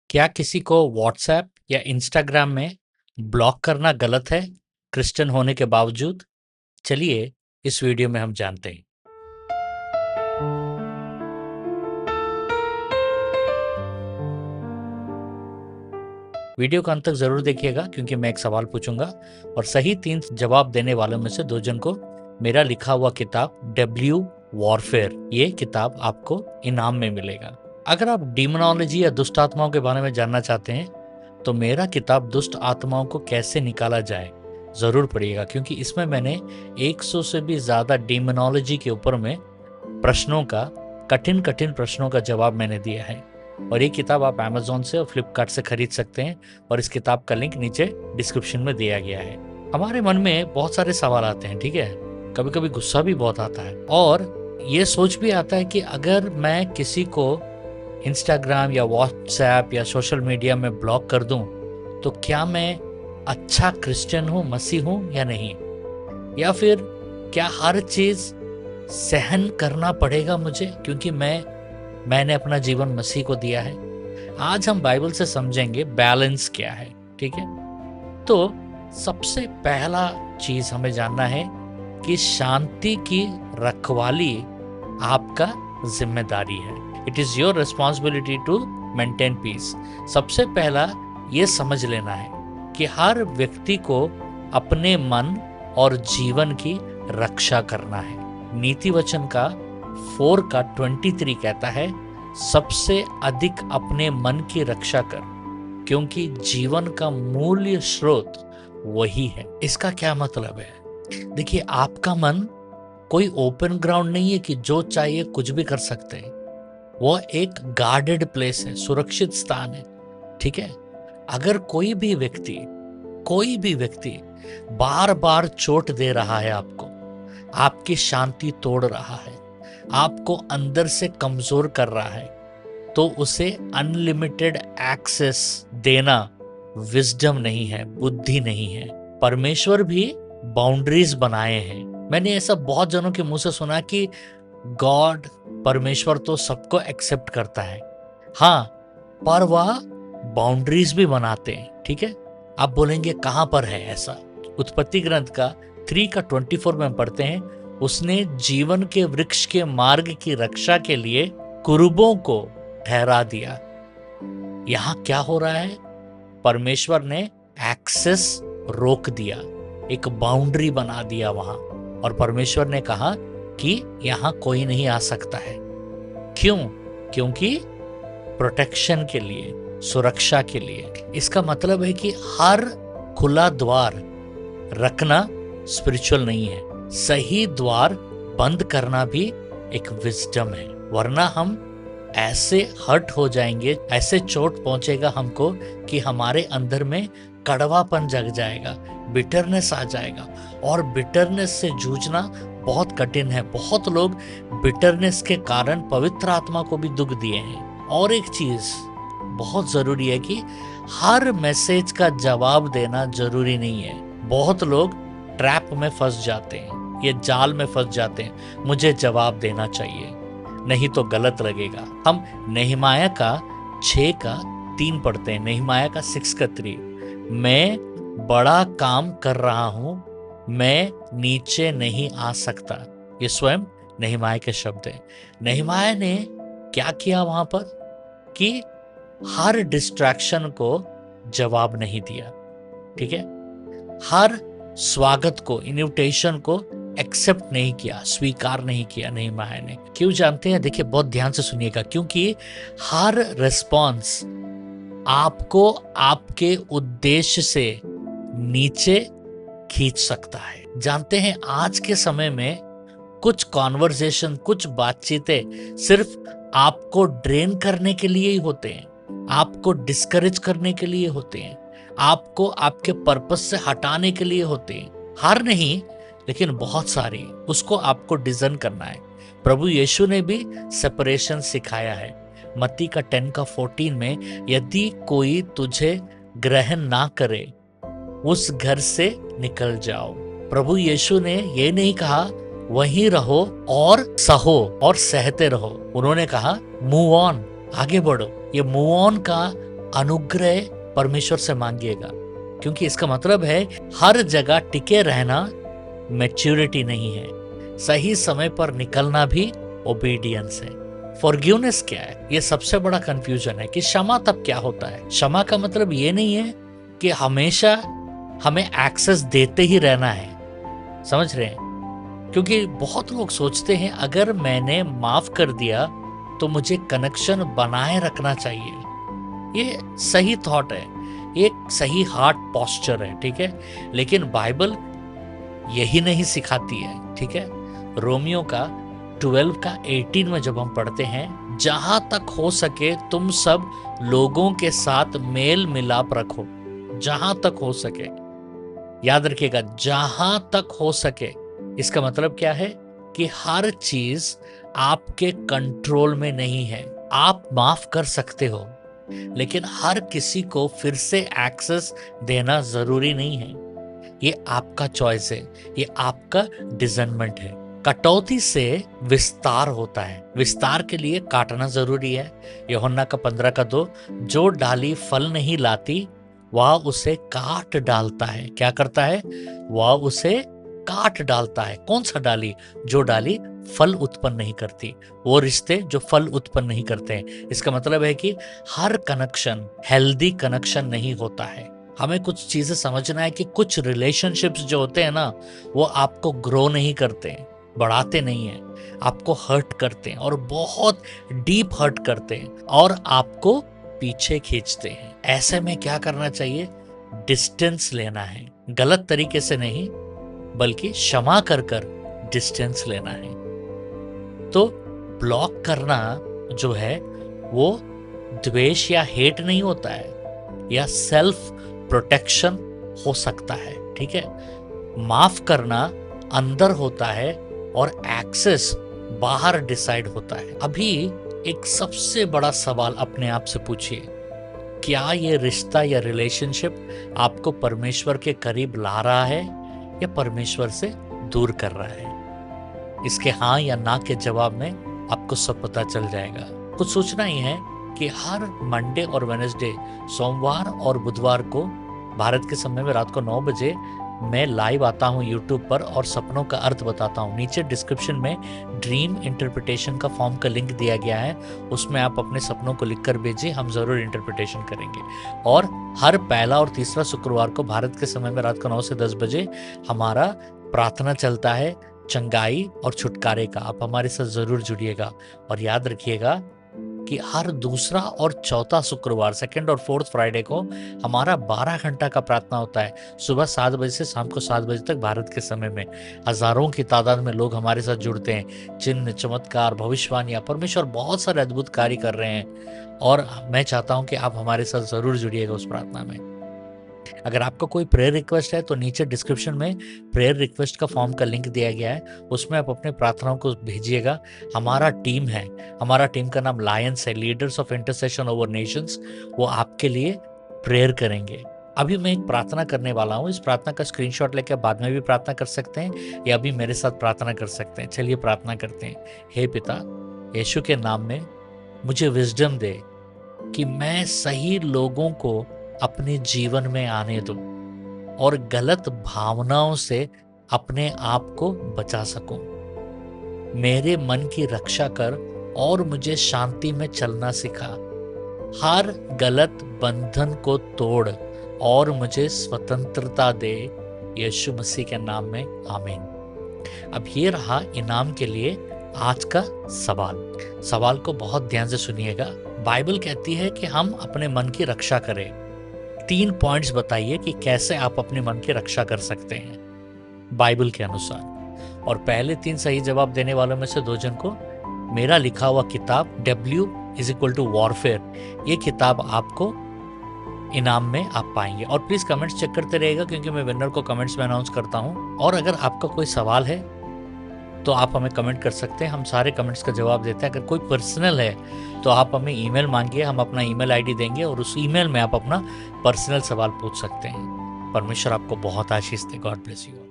क्या किसी को व्हाट्सएप या इंस्टाग्राम में ब्लॉक करना गलत है, क्रिश्चियन होने के बावजूद? चलिए इस वीडियो में हम जानते हैं। वीडियो का अंत तक जरूर देखिएगा क्योंकि मैं एक सवाल पूछूंगा और सही 3 जवाब देने वालों में से 2 जन को मेरा लिखा हुआ किताब डब्ल्यू वॉरफेयर, ये किताब आपको इनाम में मिलेगा। अगर आप डीमोनोलॉजी या दुष्ट आत्माओं के बारे में जानना चाहते हैं तो मेरा किताब दुष्ट आत्माओं को कैसे निकाला जाए जरूर पढ़िएगा, क्योंकि इसमें मैंने 100 से भी ज्यादा डीमोनोलॉजी के ऊपर में प्रश्नों का, कठिन कठिन प्रश्नों का जवाब मैंने दिया है। और ये किताब आप Amazon से और फ्लिपकार्ट से खरीद सकते हैं और इस किताब का लिंक नीचे डिस्क्रिप्शन में दिया गया है। हमारे मन में बहुत सारे सवाल आते हैं, ठीक है, कभी कभी गुस्सा भी बहुत आता है और ये सोच भी आता है कि अगर मैं किसी को इंस्टाग्राम या व्हाट्सएप या सोशल मीडिया में ब्लॉक कर दूं तो क्या मैं अच्छा क्रिश्चियन हूं, मसीह हूं या नहीं, या फिर क्या हर चीज सहन करना पड़ेगा मुझे क्योंकि मैंने अपना जीवन मसीह को दिया है। आज हम बाइबल से समझेंगे बैलेंस क्या है, ठीक है। तो सबसे पहला चीज हमें जानना है कि शांति की रखवाली आपका जिम्मेदारी है। It is your responsibility to maintain peace. सबसे पहला ये समझ लेना है कि हर व्यक्ति को अपने मन और जीवन की रक्षा करना है। नीति वचन का 4 का 23 कहता है, सबसे अधिक अपने मन की रक्षा कर, क्योंकि जीवन का मूल्य स्रोत वही है। इसका क्या मतलब है? देखिए, आपका मन कोई ओपन ग्राउंड नहीं है कि जो चाहिए कुछ भी कर सकते हैं। वो एक गार्डेड प्लेस है, सुरक्षित स्थान है, ठीक है। अगर कोई भी व्यक्ति बार बार चोट दे रहा है आपको, आपकी शांति तोड़ रहा है, आपको अंदर से कमजोर कर रहा है, तो उसे अनलिमिटेड एक्सेस देना विजडम नहीं है, बुद्धि नहीं है। परमेश्वर भी बाउंड्रीज बनाए हैं। मैंने ऐसा बहुत जनों के मुंह से सुना कि गॉड, परमेश्वर तो सबको एक्सेप्ट करता है, हाँ, पर वह बाउंड्रीज भी बनाते हैं, ठीक है। आप बोलेंगे कहां पर है ऐसा? उत्पत्ति ग्रंथ का 3 का 24 में हम पढ़ते हैं, उसने जीवन के वृक्ष के मार्ग की रक्षा के लिए कुरुबों को ठहरा दिया। यहां क्या हो रहा है? परमेश्वर ने एक्सेस रोक दिया, एक बाउंड्री बना दिया वहां, और परमेश्वर ने कहा कि यहां कोई नहीं आ सकता है। क्यों? क्योंकि प्रोटेक्शन के लिए, सुरक्षा के लिए। इसका मतलब है कि हर खुला द्वार रखना स्पिरिचुअल नहीं है, सही द्वार बंद करना भी एक विजडम है। वरना हम ऐसे हर्ट हो जाएंगे, ऐसे चोट पहुंचेगा हमको कि हमारे अंदर में कड़वापन जग जाएगा, बिटरनेस आ जाएगा, और बिटरनेस से जूझना बहुत कठिन है। बहुत लोग बिटरनेस के कारण पवित्र आत्मा को भी दुख दिए हैं। और एक चीज बहुत जरूरी है कि हर मैसेज का जवाब देना जरूरी नहीं है। बहुत लोग ट्रैप में फंस जाते हैं, ये जाल में फंस जाते हैं, मुझे जवाब देना चाहिए, नहीं तो गलत लगेगा। हम नेहमाया का 6 का 3 पढ़ते हैं, नेहमाया का 6 का 3, मैं बड़ा काम कर रहा हूं, मैं नीचे नहीं आ सकता। ये स्वयं नेहमाया के शब्द हैं। नेहमाया ने क्या किया वहां पर कि हर डिस्ट्रैक्शन को जवाब नहीं दिया, ठीक है। हर स्वागत को, इन्विटेशन को एक्सेप्ट नहीं किया, स्वीकार नहीं किया नेहमाया ने। क्यों जानते हैं? देखिए, बहुत ध्यान से सुनिएगा, क्योंकि हर रिस्पॉन्स आपको आपके उद्देश्य से नीचे खींच सकता है। जानते हैं, आज के समय में कुछ कॉन्वर्सेशन, कुछ बातचीतें सिर्फ आपको ड्रेन करने के लिए ही होते हैं, आपको डिस्करेज करने के लिए होते हैं, आपको आपके पर्पस से हटाने के लिए होते हैं। हर नहीं, लेकिन बहुत सारी, उसको आपको डिजाइन करना है। प्रभु यीशु ने भी सेपरेशन सिखाया है। मत्ती का 10 का 14 में, यदि कोई तुझे ग्रहण ना करे उस घर से निकल जाओ। प्रभु यीशु ने ये नहीं कहा वहीं रहो और सहो और सहते रहो, उन्होंने कहा मूव ऑन, आगे बढ़ो। ये मूव ऑन का अनुग्रह परमेश्वर से मांगिएगा, क्योंकि इसका मतलब है हर जगह टिके रहना मैच्योरिटी नहीं है, सही समय पर निकलना भी ओबीडियंस है। फॉरगिवनेस क्या है? ये सबसे बड़ा कंफ्यूजन है कि क्षमा तब क्या होता है। क्षमा का मतलब ये नहीं है कि हमेशा हमें एक्सेस देते ही रहना है, समझ रहे हैं? क्योंकि बहुत लोग सोचते हैं अगर मैंने माफ कर दिया तो मुझे कनेक्शन बनाए रखना चाहिए। ये सही थॉट है, एक सही हार्ट पॉस्चर है, ठीक है, लेकिन बाइबल यही नहीं सिखाती है, ठीक है। रोमियो का 12 का 18 में जब हम पढ़ते हैं, जहां तक हो सके तुम सब लोगों के साथ मेल मिलाप रखो, जहां तक हो सके, याद रखिएगा, जहां तक हो सके। इसका मतलब क्या है कि हर चीज आपके कंट्रोल में नहीं है। आप माफ कर सकते हो, लेकिन हर किसी को फिर से एक्सेस देना जरूरी नहीं है। ये आपका चॉइस है, ये आपका डिजाइनमेंट है। कटौती से विस्तार होता है, विस्तार के लिए काटना जरूरी है। यूहन्ना का 15 का 2, जो डाली फल नहीं लाती वह उसे काट डालता है। क्या करता है? वह उसे काट डालता है। कौन सा डाली? जो डाली फल उत्पन्न नहीं करती, वो रिश्ते जो फल उत्पन्न नहीं करते हैं। इसका मतलब है कि हर कनेक्शन हेल्दी कनेक्शन नहीं होता है। हमें कुछ चीजें समझना है कि कुछ रिलेशनशिप्स जो होते हैं ना, वो आपको ग्रो नहीं करते हैं, बढ़ाते नहीं हैं, आपको हर्ट करते हैं और बहुत डीप हर्ट करते हैं और आपको पीछे खींचते हैं। ऐसे में क्या करना चाहिए? डिस्टेंस लेना है, गलत तरीके से नहीं, बल्कि क्षमा कर कर डिस्टेंस लेना है। तो ब्लॉक करना जो है वो द्वेष या हेट नहीं होता है, या सेल्फ प्रोटेक्शन हो सकता है, ठीक है। माफ करना अंदर होता है और एक्सेस बाहर डिसाइड होता है। अभी एक सबसे बड़ा सवाल अपने आप से पूछिए, क्या ये रिश्ता या रिलेशनशिप आपको परमेश्वर के करीब ला रहा है या परमेश्वर से दूर कर रहा है? इसके हाँ या ना के जवाब में आपको सब पता चल जाएगा। कुछ सोचना ही है कि हर मंडे और वेडनेसडे, सोमवार और बुधवार को भारत के समय में रात को 9 बजे मैं लाइव आता हूँ यूट्यूब पर और सपनों का अर्थ बताता हूँ। नीचे डिस्क्रिप्शन में ड्रीम इंटरप्रिटेशन का फॉर्म का लिंक दिया गया है, उसमें आप अपने सपनों को लिखकर भेजिए, हम जरूर इंटरप्रिटेशन करेंगे। और हर पहला और तीसरा शुक्रवार को भारत के समय में रात को 9 से 10 बजे हमारा प्रार्थना चलता है चंगाई और छुटकारे का। आप हमारे साथ जरूर जुड़िएगा और याद रखिएगा कि हर दूसरा और चौथा शुक्रवार, सेकंड और फोर्थ फ्राइडे को हमारा 12 घंटा का प्रार्थना होता है, सुबह 7 बजे से शाम को 7 बजे तक भारत के समय में। हजारों की तादाद में लोग हमारे साथ जुड़ते हैं। चिन्ह, चमत्कार, भविष्यवाणियां, परमेश्वर बहुत सारे अद्भुत कार्य कर रहे हैं और मैं चाहता हूं कि आप हमारे साथ जरूर जुड़िएगा उस प्रार्थना में। अगर आपका कोई प्रेयर रिक्वेस्ट है तो नीचे डिस्क्रिप्शन में प्रेयर रिक्वेस्ट का फॉर्म का लिंक दिया गया है, उसमें आप अपने प्रार्थनाओं को भेजिएगा। हमारा टीम है, हमारा टीम का नाम लायंस है, leaders of intercession over Nations. वो आपके लिए प्रेयर करेंगे। अभी मैं एक प्रार्थना करने वाला हूँ, इस प्रार्थना का स्क्रीनशॉट लेकर बाद में भी प्रार्थना कर सकते हैं या अभी मेरे साथ प्रार्थना कर सकते हैं। चलिए प्रार्थना करते हैं। हे पिता, यीशु के नाम में मुझे विजडम दे कि मैं सही लोगों को अपने जीवन में आने दूं और गलत भावनाओं से अपने आप को बचा सकूं। मेरे मन की रक्षा कर और मुझे शांति में चलना सिखा। हर गलत बंधन को तोड़ और मुझे स्वतंत्रता दे, यीशु मसीह के नाम में, आमीन। अब ये रहा इनाम के लिए आज का सवाल को बहुत ध्यान से सुनिएगा। बाइबल कहती है कि हम अपने मन की रक्षा करें। 3 पॉइंट्स बताइए कि कैसे आप अपने मन की रक्षा कर सकते हैं बाइबल के अनुसार। और पहले 3 सही जवाब देने वालों में से 2 जन को मेरा लिखा हुआ किताब W=Warfare, ये किताब आपको इनाम में आप पाएंगे। और प्लीज कमेंट्स चेक करते रहिएगा क्योंकि मैं विनर को कमेंट्स में अनाउंस करता हूँ। और अगर आपका कोई सवाल है तो आप हमें कमेंट कर सकते हैं, हम सारे कमेंट्स का जवाब देते हैं। अगर कोई पर्सनल है तो आप हमें ईमेल मांगिए, हम अपना ईमेल आईडी देंगे और उस ईमेल में आप अपना पर्सनल सवाल पूछ सकते हैं। परमेश्वर आपको बहुत आशीष दे। God bless you.